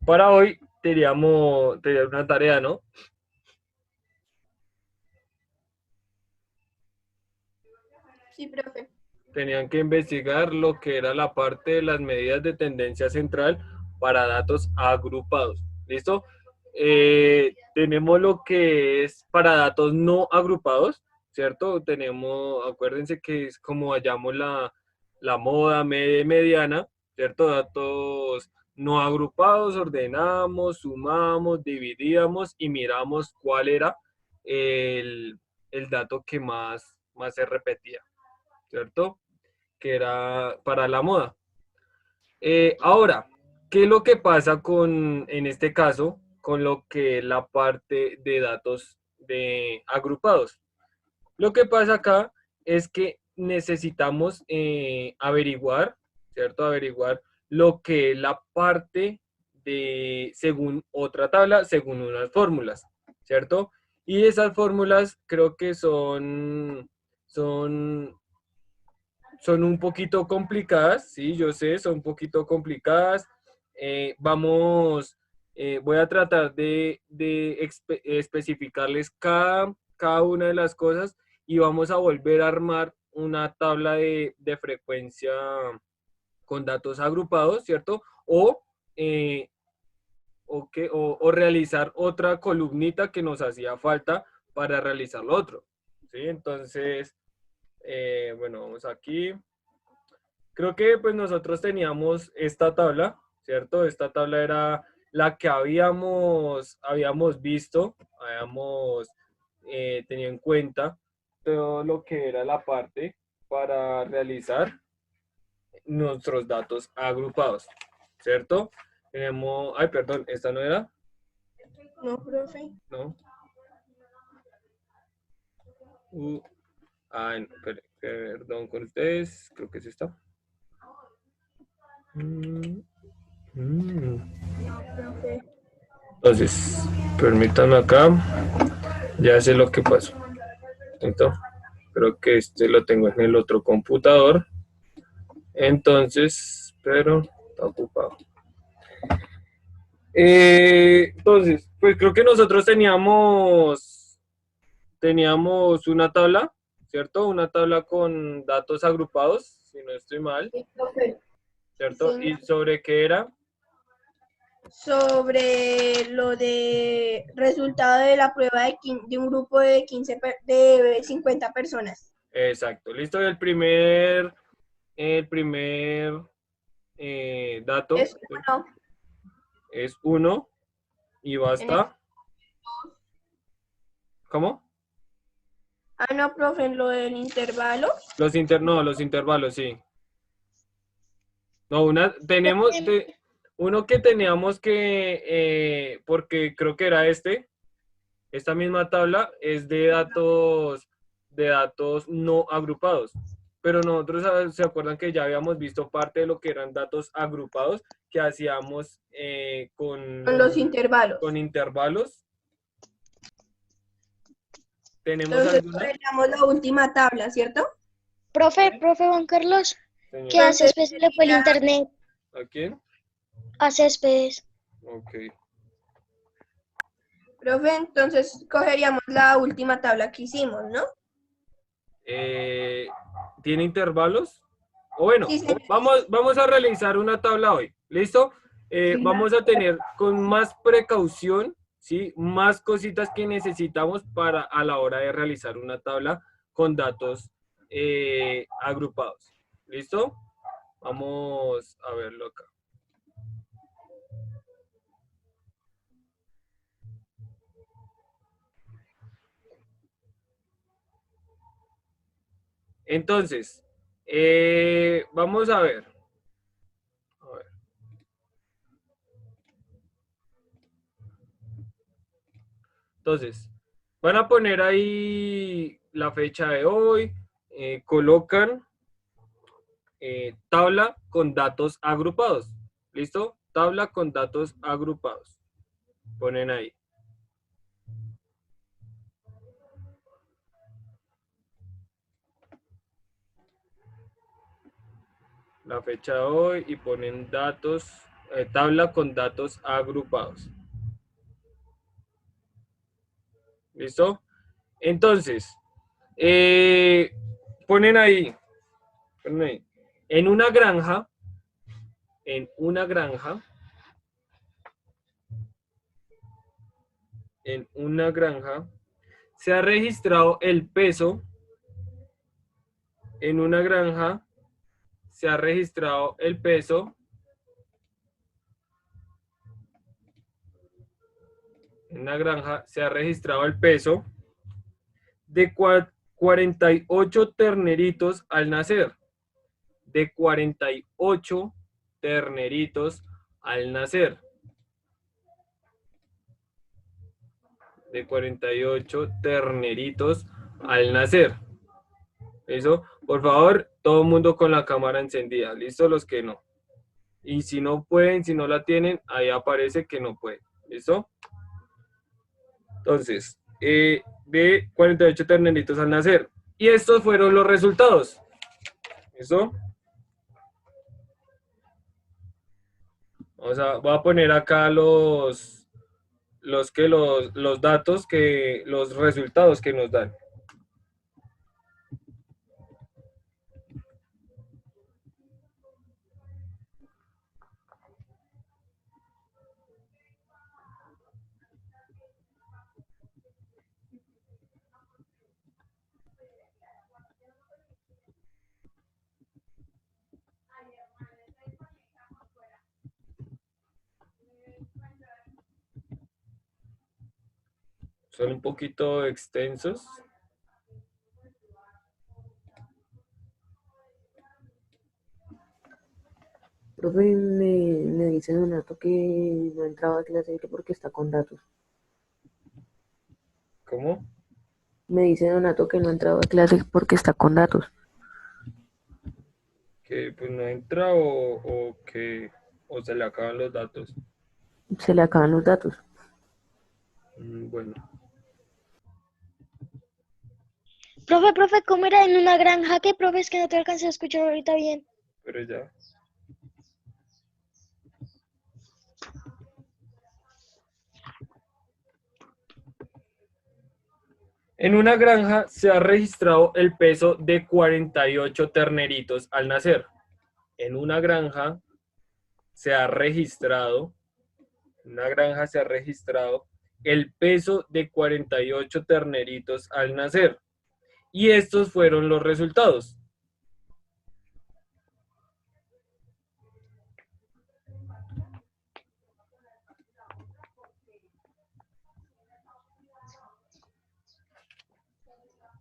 para hoy teníamos una tarea, ¿no? Sí, profe. Tenían que investigar lo que era la parte de las medidas de tendencia central para datos agrupados. ¿Listo? Tenemos lo que es para datos no agrupados, ¿cierto? Tenemos, acuérdense que es como hallamos la moda, media y mediana, ¿cierto? Datos no agrupados, ordenamos, sumamos, dividíamos y miramos cuál era el dato que más se repetía, ¿cierto? Que era para la moda. Ahora, ¿qué es lo que pasa en este caso, con lo que la parte de datos de agrupados? Lo que pasa acá es que necesitamos averiguar, ¿cierto? Averiguar lo que es la parte de, según otra tabla, según unas fórmulas, ¿cierto? Y esas fórmulas creo que son un poquito complicadas, sí, yo sé, son un poquito complicadas. Voy a tratar de especificarles cada una de las cosas y vamos a volver a armar una tabla de frecuencia con datos agrupados, ¿cierto? Eh, o realizar otra columnita que nos hacía falta para realizar lo otro, ¿sí? Entonces, bueno, vamos aquí. Creo que pues nosotros teníamos esta tabla, ¿cierto? Esta tabla era la que habíamos visto, habíamos tenido en cuenta todo lo que era la parte para realizar nuestros datos agrupados, ¿cierto? Tenemos, ay, perdón, esta no era, No, profe. ¿no? Uh, ay, perdón con ustedes, creo que es esta. Mm, mm. No, profe. Entonces, permítanme acá, ya sé lo que pasó. Entonces, creo que este lo tengo en el otro computador. Entonces, pero está ocupado. Entonces, pues creo que nosotros teníamos una tabla, ¿cierto? Una tabla con datos agrupados, si no estoy mal, Sí, profe. Sí, ¿cierto? ¿Y señor. sobre qué era? Sobre lo de resultado de la prueba de un grupo de 50 personas. Exacto, listo. El primer dato Es uno. es uno y En el, basta. ¿Cómo? no, profe, en lo del intervalo. No, los intervalos, sí. No, uno que teníamos porque creo que era esta misma tabla es de datos no agrupados. Pero nosotros, ¿se acuerdan que ya habíamos visto parte de lo que eran datos agrupados que hacíamos Con los intervalos. con intervalos? ¿Tenemos Entonces, alguna? cogeríamos la última tabla, ¿cierto? Profe Juan Carlos, ¿qué Señora, haces? Entonces, Pues se le fue el internet ¿a quién? a Céspedes. Ok. profe, entonces cogeríamos la última tabla que hicimos, ¿no? Eh, ¿Tiene intervalos? O bueno, Sí, señor. vamos a realizar una tabla hoy. ¿Listo? Vamos a tener con más precaución, ¿sí? Más cositas que necesitamos para a la hora de realizar una tabla con datos agrupados. ¿Listo? Vamos a verlo acá. Entonces, vamos a ver. A ver. Entonces, van a poner ahí la fecha de hoy, colocan tabla con datos agrupados. ¿Listo? Tabla con datos agrupados. Ponen ahí. La fecha de hoy y ponen datos tabla con datos agrupados. ¿Listo? Entonces, ponen ahí, en una granja, en una granja, en una granja, se ha registrado el peso, en una granja, se ha registrado el peso, en una granja, se ha registrado el peso de 48 terneritos al nacer, de 48 terneritos al nacer, de 48 terneritos al nacer. ¿Listo? Por favor, todo el mundo con la cámara encendida. ¿Listo? Los que no. Y si no pueden, si no la tienen, ahí aparece que no pueden. ¿Listo? Entonces, de 48 terneritos al nacer. Y estos fueron los resultados. ¿Listo? Voy a poner acá los datos los resultados que nos dan. Son un poquito extensos. Profe, me dice Donato que no entraba a clase que porque está con datos. ¿Cómo? Me dice Donato que no entraba a clase porque está con datos. Que pues no entra o se le acaban los datos. Se le acaban los datos. Bueno, Profe, ¿cómo era en una granja? ¿Qué, profe? Es que no te alcancé a escuchar ahorita bien. pero ya. En una granja se ha registrado el peso de 48 terneritos al nacer. En una granja se ha registrado, el peso de 48 terneritos al nacer. Y estos fueron los resultados.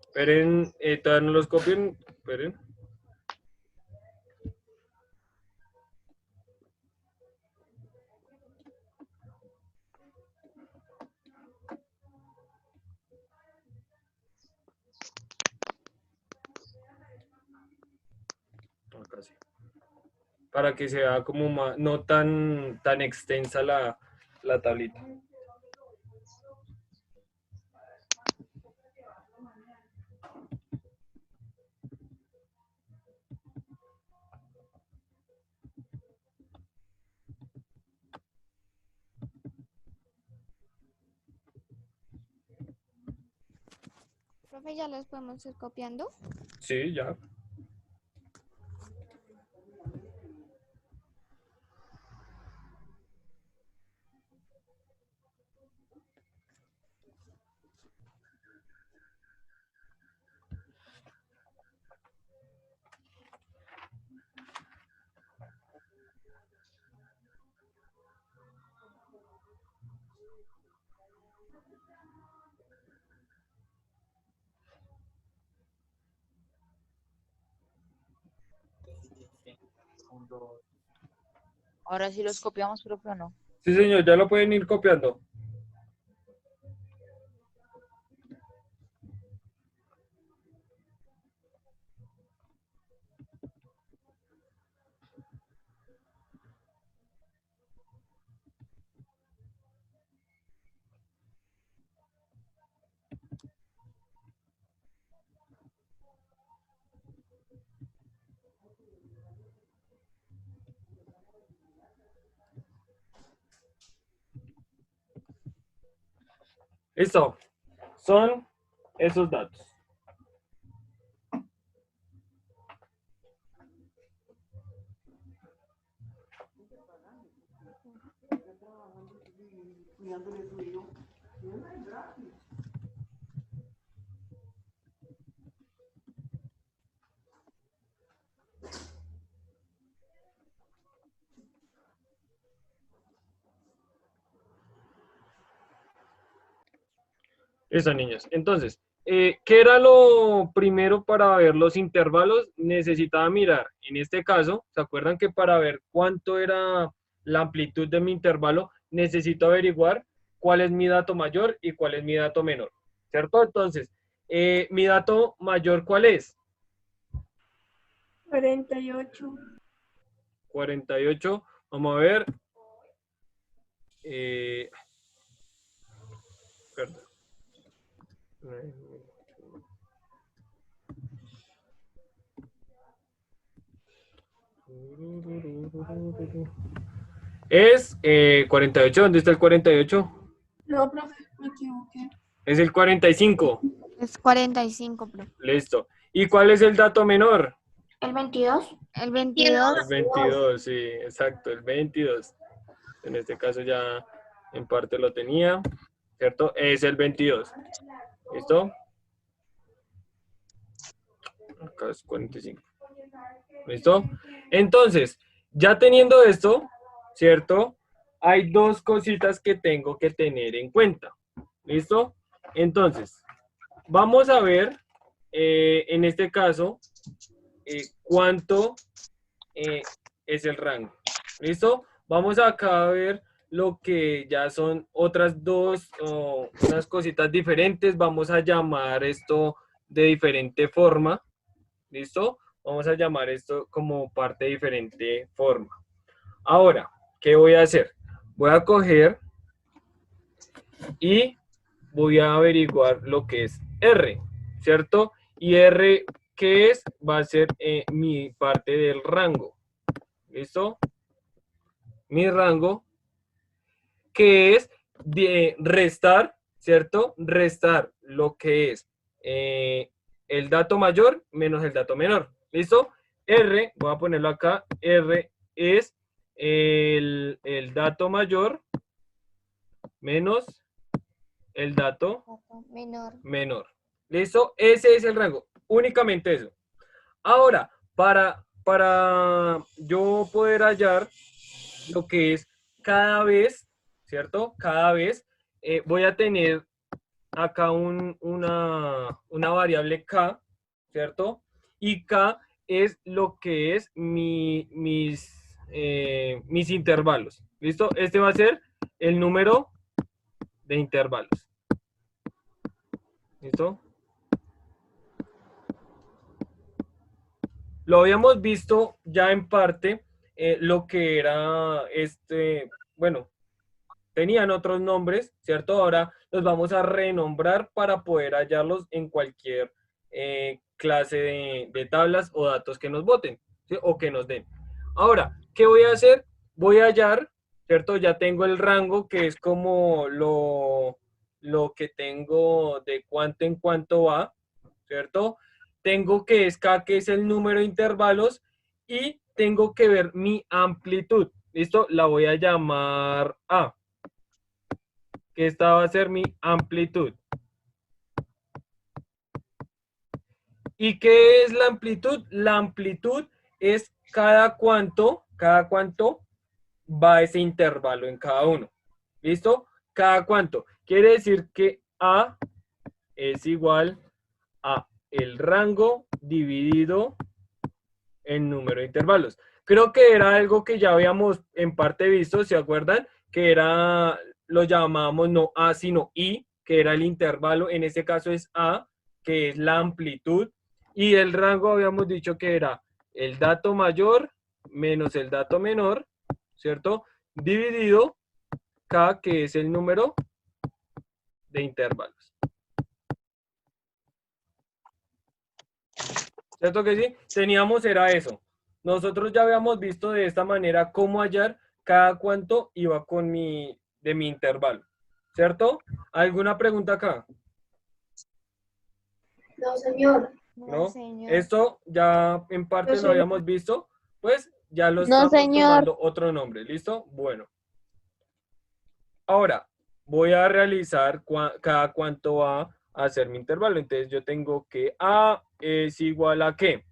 Esperen, todavía no los copien. Esperen. Acá sí. Para que sea como más, no tan extensa la tablita. Profe, ¿ya los podemos ir copiando? Sí, ya. Ahora sí los copiamos, profe, ¿o no? Sí, señor, ya lo pueden ir copiando. Listo. Son esos datos. Eso, niños. Entonces, ¿qué era lo primero para ver los intervalos? Necesitaba mirar, en este caso, ¿se acuerdan que para ver cuánto era la amplitud de mi intervalo, necesito averiguar cuál es mi dato mayor y cuál es mi dato menor? ¿Cierto? Entonces, mi dato mayor, ¿cuál es? 48. 48. Vamos a ver. Perdón. Es 48. ¿Dónde está el 48? No, profe, me equivoqué. Es el 45. Es 45, profe. Listo. ¿Y cuál es el dato menor? ¿El 22? El 22. El 22, sí, exacto, el 22. En este caso ya en parte lo tenía, ¿cierto? Es el 22. ¿Listo? Acá es 45. ¿Listo? Entonces, ya teniendo esto, ¿cierto? Hay dos cositas que tengo que tener en cuenta. ¿Listo? Entonces, vamos a ver, en este caso, cuánto es el rango. ¿Listo? Vamos acá a ver lo que ya son otras dos, unas cositas diferentes. Vamos a llamar esto de diferente forma. ¿Listo? Vamos a llamar esto como parte de diferente forma. Ahora, ¿qué voy a hacer? Voy a coger y voy a averiguar lo que es R, ¿cierto? Y R, ¿qué es? Va a ser mi parte del rango. ¿Listo? Mi rango, que es de restar, ¿cierto? Restar lo que es el dato mayor menos el dato menor. ¿Listo? R, voy a ponerlo acá, R es el dato mayor menos el dato menor. ¿Listo? Ese es el rango. Únicamente eso. Ahora, para yo poder hallar lo que es cada vez, ¿cierto? Cada vez voy a tener acá una variable K, ¿cierto? Y K es lo que es mis intervalos. ¿Listo? Este va a ser el número de intervalos. ¿Listo? Lo habíamos visto ya en parte, lo que era bueno, tenían otros nombres, ¿cierto? Ahora los vamos a renombrar para poder hallarlos en cualquier clase de tablas o datos que nos boten, ¿sí? O que nos den. Ahora, ¿qué voy a hacer? Voy a hallar, ¿cierto? Ya tengo el rango, que es como lo que tengo de cuánto en cuánto va, ¿cierto? Tengo que es K, que es el número de intervalos, y tengo que ver mi amplitud. ¿Listo? La voy a llamar A, que esta va a ser mi amplitud. ¿Y qué es la amplitud? La amplitud es cada cuánto va ese intervalo en cada uno. ¿Listo? Cada cuánto. Quiere decir que A es igual a el rango dividido en número de intervalos. Creo que era algo que ya habíamos en parte visto, ¿se acuerdan? Que era, lo llamábamos no A, sino I, que era el intervalo. En este caso es A, que es la amplitud. Y el rango habíamos dicho que era el dato mayor menos el dato menor, ¿cierto? Dividido K, que es el número de intervalos. ¿Cierto que sí? Teníamos, era eso. Nosotros ya habíamos visto de esta manera cómo hallar cada cuánto iba con de mi intervalo. ¿cierto? ¿Alguna pregunta acá? No, señor. ¿No? señor. Esto ya en parte No, lo habíamos visto, pues ya lo No, estamos señor. tomando otro nombre, ¿listo? Bueno. Ahora, voy a realizar cada cuánto va a ser mi intervalo. Entonces yo tengo que A es igual a ¿qué?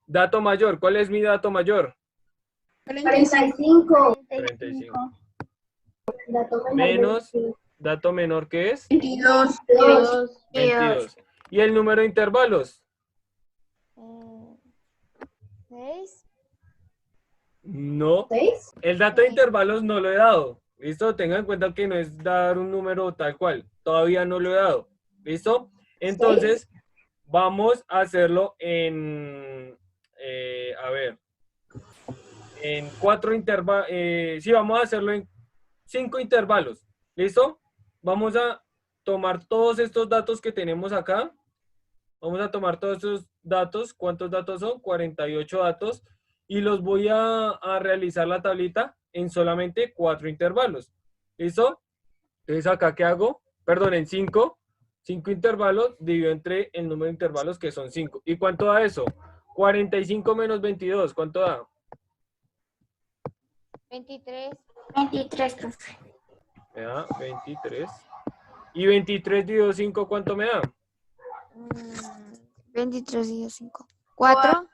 Dato mayor. ¿Cuál es mi dato mayor? 45. 35. Dato menor, Menos, dato menor que es 22. 22. ¿Y el número de intervalos? 6. No. 6. El dato de intervalos no lo he dado. ¿Listo? Tengan en cuenta que no es dar un número tal cual. Todavía no lo he dado. ¿Listo? Entonces, vamos a hacerlo en, a ver, en 4 intervalos. Sí, vamos a hacerlo en 5 intervalos. ¿Listo? Vamos a tomar todos estos datos que tenemos acá. Vamos a tomar todos estos datos. ¿Cuántos datos son? 48 datos. Y los voy a realizar la tablita en solamente 4 intervalos. ¿Listo? Entonces acá, ¿qué hago? Perdón, en 5. 5 intervalos divido entre el número de intervalos que son 5. ¿Y cuánto da eso? 45 menos 22. ¿Cuánto da? 23. 23, profe. Me da 23. ¿Y 23 dividido 5 cuánto me da? 23 y 5. 4.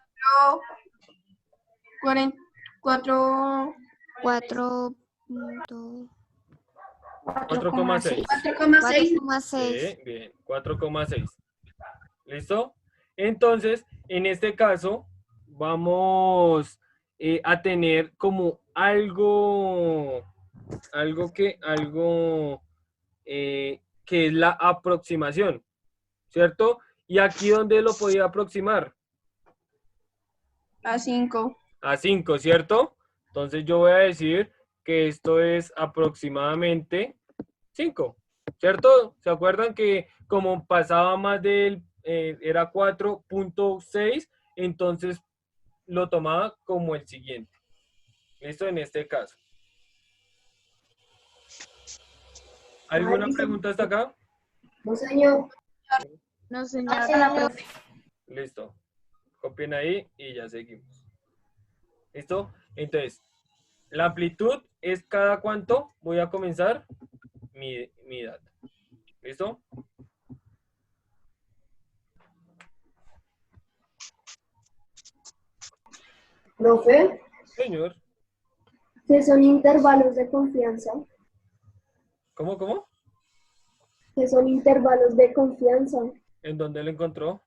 4. 4. 4,6. 4,6. 4,6. Sí, bien, 4,6. ¿Listo? Entonces, en este caso, vamos a tener como algo que es la aproximación, ¿cierto? Y aquí, ¿dónde lo podía aproximar? A 5. A 5, ¿cierto? Entonces yo voy a decir que esto es aproximadamente 5, ¿cierto? ¿Se acuerdan que como pasaba más del, era 4,6, entonces lo tomaba como el siguiente? ¿Listo? En este caso. ¿Alguna pregunta hasta acá? No, señor. No, señor. Listo. Copien ahí y ya seguimos. ¿Listo? Entonces, la amplitud es cada cuánto voy a comenzar mi data. ¿Listo? Profe, Señor. ¿qué son intervalos de confianza? ¿Cómo? ¿Qué son intervalos de confianza? ¿En dónde lo encontró?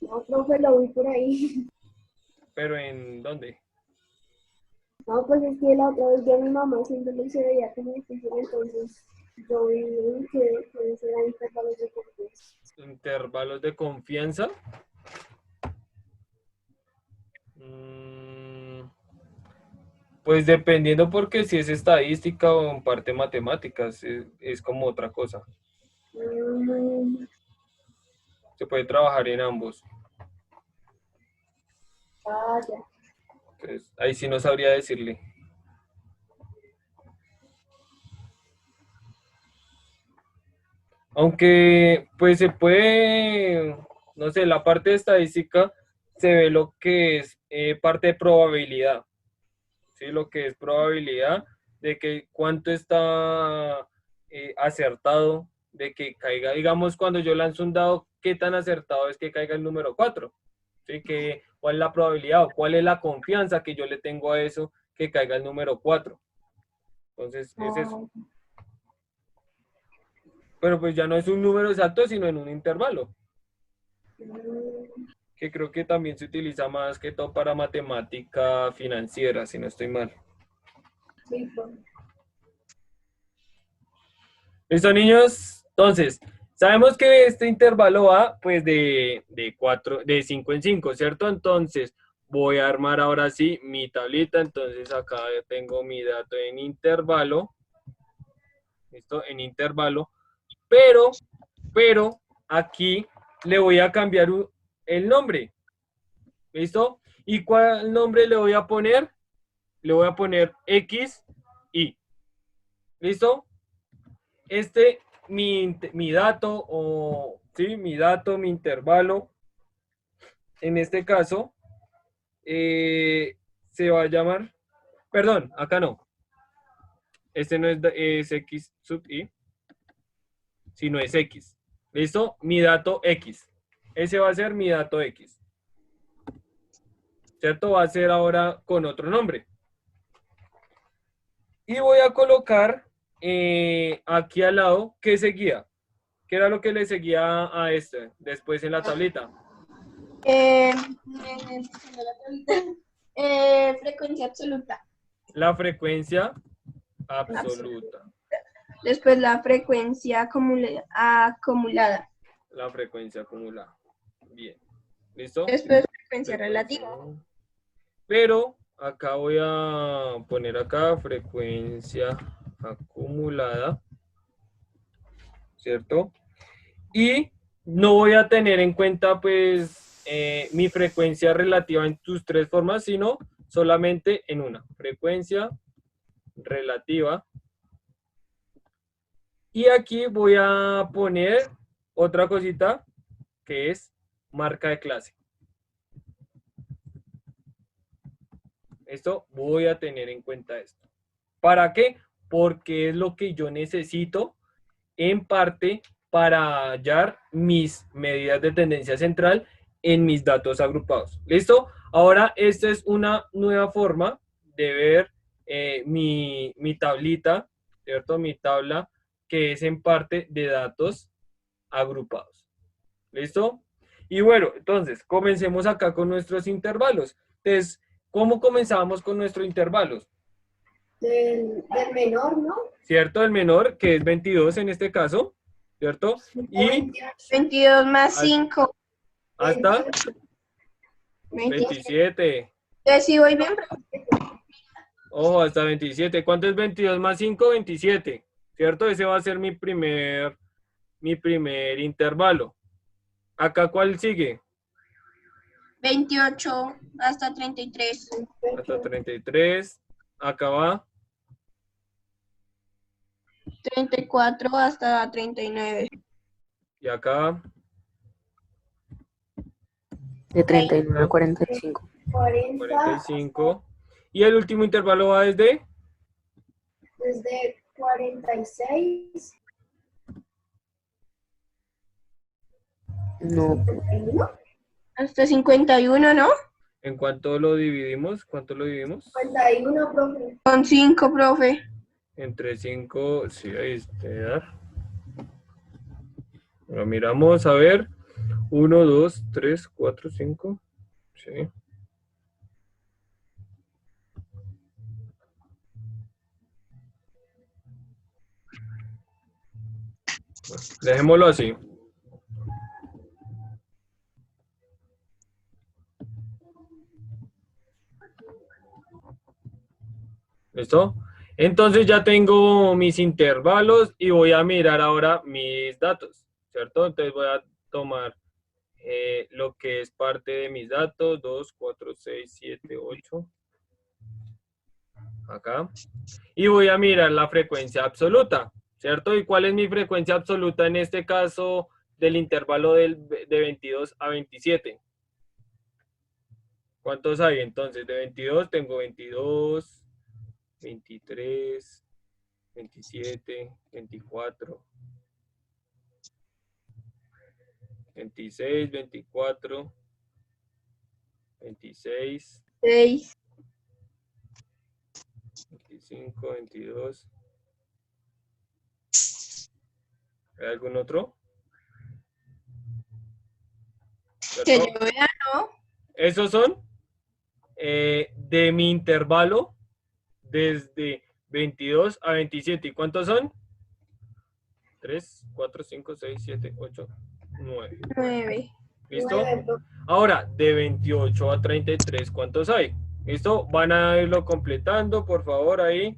No, profe, lo vi por ahí. ¿Pero en dónde? No, pues es que la otra vez vi a mi mamá siempre se veía como difícil, entonces yo vi que eran intervalos de confianza. ¿Intervalos de confianza? Mm, Pues dependiendo porque si es estadística o en parte matemáticas, es como otra cosa. Mm, Se puede trabajar en ambos. ya. Entonces, ahí sí no sabría decirle. Aunque, pues se puede, no sé, la parte de estadística se ve lo que es parte de probabilidad. ¿Sí? Lo que es probabilidad de que cuánto está acertado de que caiga. Digamos, cuando yo lanzo un dado, ¿qué tan acertado es que caiga el número 4? ¿Sí? ¿Cuál es la probabilidad o cuál es la confianza que yo le tengo a eso que caiga el número 4? Entonces, es eso. Pero pues ya no es un número exacto, sino en un intervalo, que creo que también se utiliza más que todo para matemática financiera, si no estoy mal. Sí, profe. ¿Listo, niños? Entonces, sabemos que este intervalo va pues de 5 en 5, ¿cierto? Entonces, voy a armar ahora sí mi tablita. Entonces, acá tengo mi dato en intervalo. ¿Listo? En intervalo. Pero, aquí le voy a cambiar el nombre. ¿Listo? ¿Y cuál nombre le voy a poner? Le voy a poner X, Y. ¿Listo? Mi dato, o sí, mi dato, mi intervalo, en este caso, se va a llamar, perdón, acá no. Este no es X sub I, sino es X. ¿Listo? Mi dato X. Ese va a ser mi dato X. ¿Cierto? Va a ser ahora con otro nombre. Y voy a colocar aquí al lado qué seguía. ¿Qué era lo que le seguía a este? Después en la tablita. Frecuencia absoluta. La frecuencia absoluta. Después la frecuencia acumulada. La frecuencia acumulada. Bien. ¿Listo? Después frecuencia relativa. Pero acá voy a poner acá frecuencia acumulada. ¿Cierto? Y no voy a tener en cuenta pues mi frecuencia relativa en sus tres formas, sino solamente en una. Frecuencia relativa. Y aquí voy a poner otra cosita que es marca de clase. Esto voy a tener en cuenta esto. ¿Para qué? Porque es lo que yo necesito en parte para hallar mis medidas de tendencia central en mis datos agrupados. ¿Listo? Ahora, esta es una nueva forma de ver mi tablita, ¿cierto? Mi tabla que es en parte de datos agrupados. ¿Listo? Y bueno, entonces, comencemos acá con nuestros intervalos. Entonces, ¿cómo comenzábamos con nuestros intervalos? Del menor, ¿no? ¿Cierto? El menor, que es 22 en este caso, ¿cierto? Y 22 más 5. hasta 27. Si voy bien, Ojo, hasta 27. ¿Cuánto es 22 más 5? 27. ¿Cierto? Ese va a ser mi primer intervalo. ¿Acá cuál sigue? 28 hasta 33. Hasta 33. Acá va 34 hasta 39. y acá De 39 a 45. 45. Y el último intervalo va desde Desde 46. No, Hasta 51, ¿no? ¿en cuánto lo dividimos? ¿Cuánto lo dividimos? 51, profe. Con 5, profe. Entre 5, sí, ahí está. Lo miramos, a ver. 1, 2, 3, 4, 5. Sí. Bueno, dejémoslo así. ¿Listo? Entonces ya tengo mis intervalos y voy a mirar ahora mis datos, ¿cierto? Entonces voy a tomar lo que es parte de mis datos, 2, 4, 6, 7, 8. Acá. Y voy a mirar la frecuencia absoluta, ¿cierto? ¿Y cuál es mi frecuencia absoluta en este caso del intervalo de 22 a 27? ¿Cuántos hay entonces? De 22 tengo 22, 23, 27, 24, 26, 24, 26, 6. 25, 22. ¿Hay algún otro? Que ¿Cierto? yo vea, ¿no? Esos son de mi intervalo desde 22 a 27. ¿Y cuántos son? 3, 4, 5, 6, 7, 8, 9. 9. ¿Listo? Ahora, de 28 a 33, ¿cuántos hay? ¿Listo? Van a irlo completando, por favor, ahí.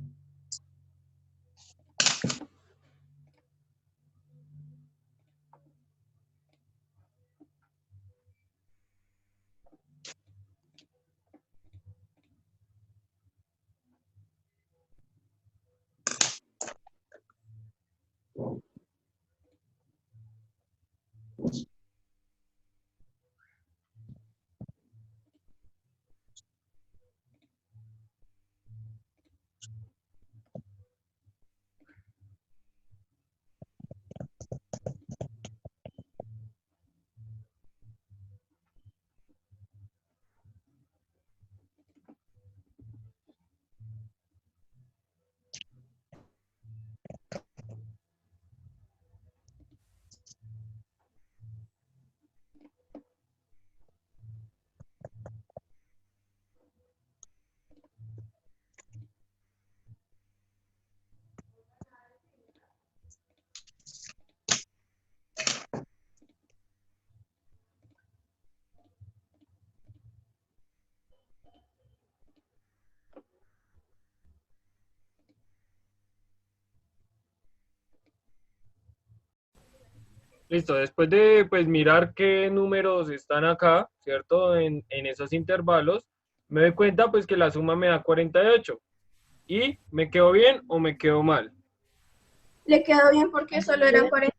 Listo, después de pues mirar qué números están acá, ¿cierto? En esos intervalos, me doy cuenta pues que la suma me da 48. ¿Y me quedo bien o me quedo mal? Le quedó bien porque solo eran 40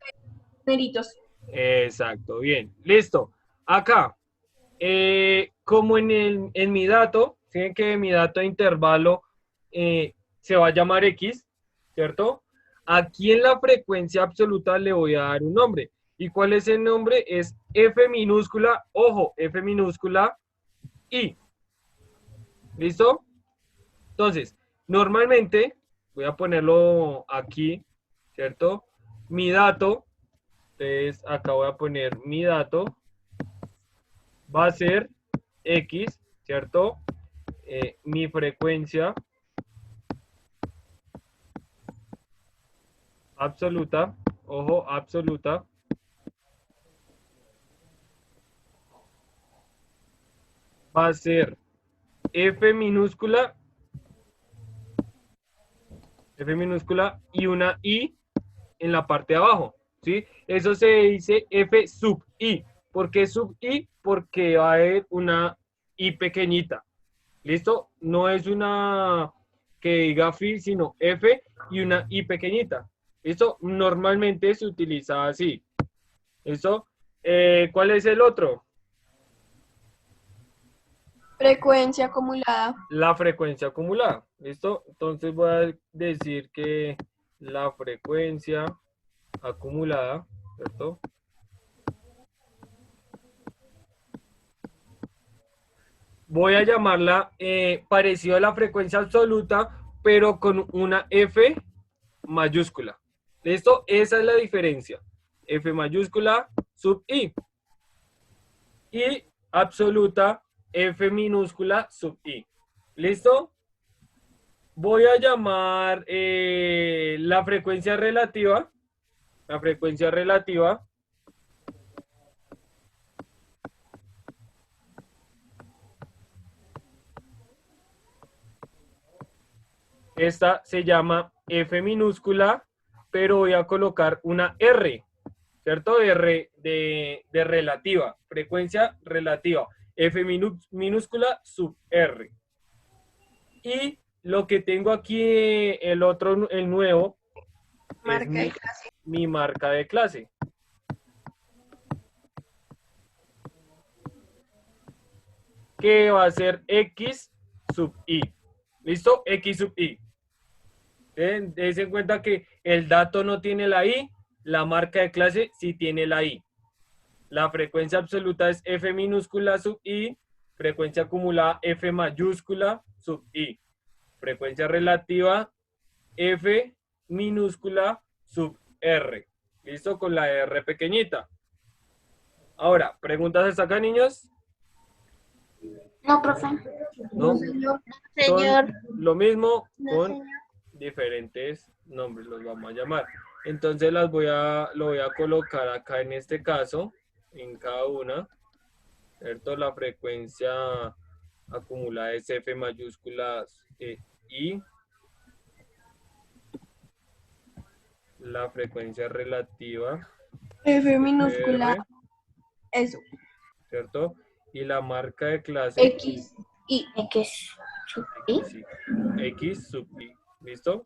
numeritos. Exacto, bien. Listo. Acá, como en mi dato, tienen que mi dato de intervalo se va a llamar X, ¿cierto? Aquí en la frecuencia absoluta le voy a dar un nombre. ¿Y cuál es el nombre? Es F minúscula, ojo, F minúscula I. ¿Listo? Entonces, normalmente, voy a ponerlo aquí, ¿cierto? Mi dato, entonces acá voy a poner mi dato, va a ser X, ¿cierto? Mi frecuencia absoluta, ojo, absoluta, va a ser F minúscula y una I en la parte de abajo, ¿sí? Eso se dice F sub I. ¿Por qué sub I? Porque va a haber una I pequeñita. ¿Listo? No es una que diga fi, sino F y una I pequeñita. ¿Listo? Normalmente se utiliza así. ¿Listo? ¿Cuál es el otro? Frecuencia acumulada. La frecuencia acumulada. ¿Listo? Entonces voy a decir que la frecuencia acumulada, ¿cierto? Voy a llamarla parecido a la frecuencia absoluta, pero con una F mayúscula. ¿Listo? Esa es la diferencia. F mayúscula sub I. Y absoluta F minúscula sub I. ¿Listo? Voy a llamar la frecuencia relativa. La frecuencia relativa. Esta se llama F minúscula, pero voy a colocar una R, ¿cierto? R de relativa, frecuencia relativa, F minúscula sub R. Y lo que tengo aquí, el otro, el nuevo, es mi marca de clase. Que va a ser X sub I. ¿Listo? X sub I. Dense en cuenta que el dato no tiene la I, la marca de clase sí tiene la I. La frecuencia absoluta es F minúscula sub I, frecuencia acumulada F mayúscula sub I. Frecuencia relativa F minúscula sub R. ¿Listo? Con la R pequeñita. Ahora, ¿preguntas hasta acá, niños? No, profe. ¿No? Señor. Señor. Son lo mismo No, con señor. diferentes nombres, los vamos a llamar. Entonces lo voy a colocar acá en este caso, en cada una, ¿cierto? La frecuencia acumulada es F mayúscula I. La frecuencia relativa F minúscula. R, Eso. ¿cierto? Y la marca de clase X. Y. X sub I. sí, X sub I. ¿Listo?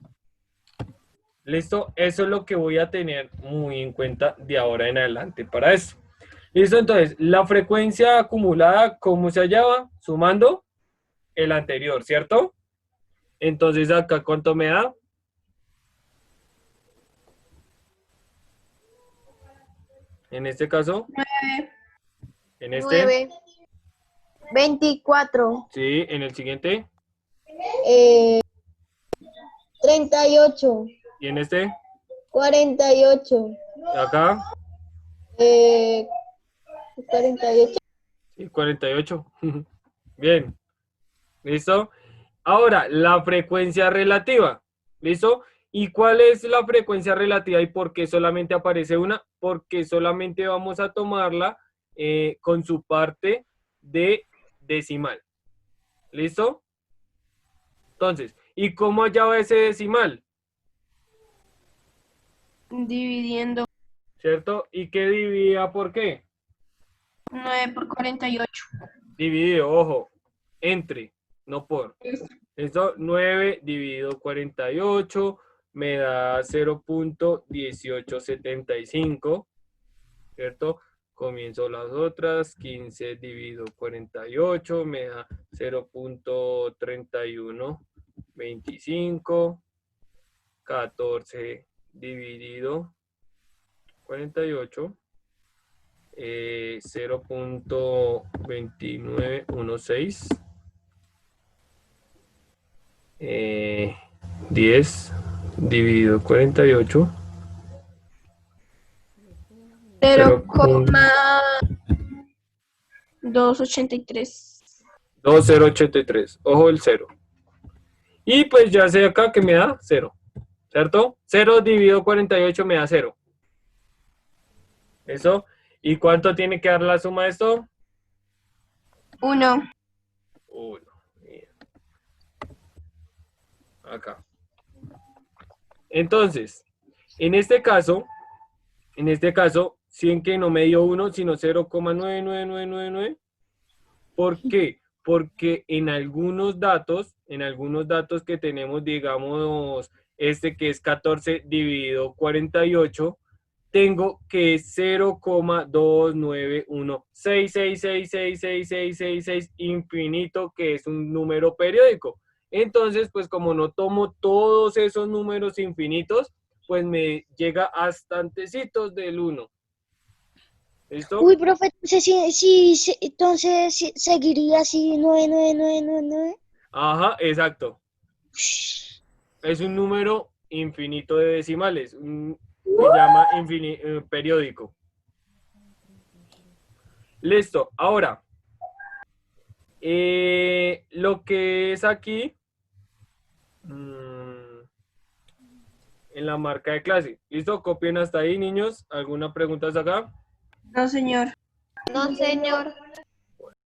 Listo, eso es lo que voy a tener muy en cuenta de ahora en adelante para esto. Listo, entonces, la frecuencia acumulada, ¿cómo se hallaba? Sumando el anterior, ¿cierto? Entonces acá, ¿cuánto me da? En este caso, en este, 9, 24, sí, en el siguiente, 38, y en este, 48, acá, 48. sí, 48. Bien, ¿listo? Ahora, la frecuencia relativa, ¿listo? ¿Y cuál es la frecuencia relativa y por qué solamente aparece una? Porque solamente vamos a tomarla con su parte de decimal, ¿listo? Entonces, ¿y cómo hallaba ese decimal? Dividiendo ¿Cierto? ¿Y qué dividía por qué? 9 por 48. Dividido, ojo, entre, no por. Esto 9 dividido 48 me da 0.1875, ¿cierto? Comienzo las otras, 15 dividido 48 me da 0.3125, 14 dividido 48, 0.2916. 10 dividido 48. 0,283. 0.2083. Ojo el 0. Y pues ya sé acá que me da 0. ¿Cierto? 0 dividido 48 me da 0. ¿Eso? ¿Y cuánto tiene que dar la suma de esto? 1. 1. Acá. Entonces, en este caso, si en que no me dio 1, sino 0,99999. ¿Por qué? Porque en algunos datos que tenemos, digamos, este que es 14 dividido 48, tengo que es 0,29166666666 infinito, que es un número periódico. Entonces, pues como no tomo todos esos números infinitos, pues me llega hasta antecitos del 1. ¿Listo? Uy, profe, entonces, entonces seguiría así 99999. Ajá, exacto. Es un número infinito de decimales. Se llama periódico. Listo. Ahora, lo que es aquí, en la marca de clase. ¿Listo? Copien hasta ahí, niños. ¿Alguna pregunta hasta acá? No, señor. No, señor.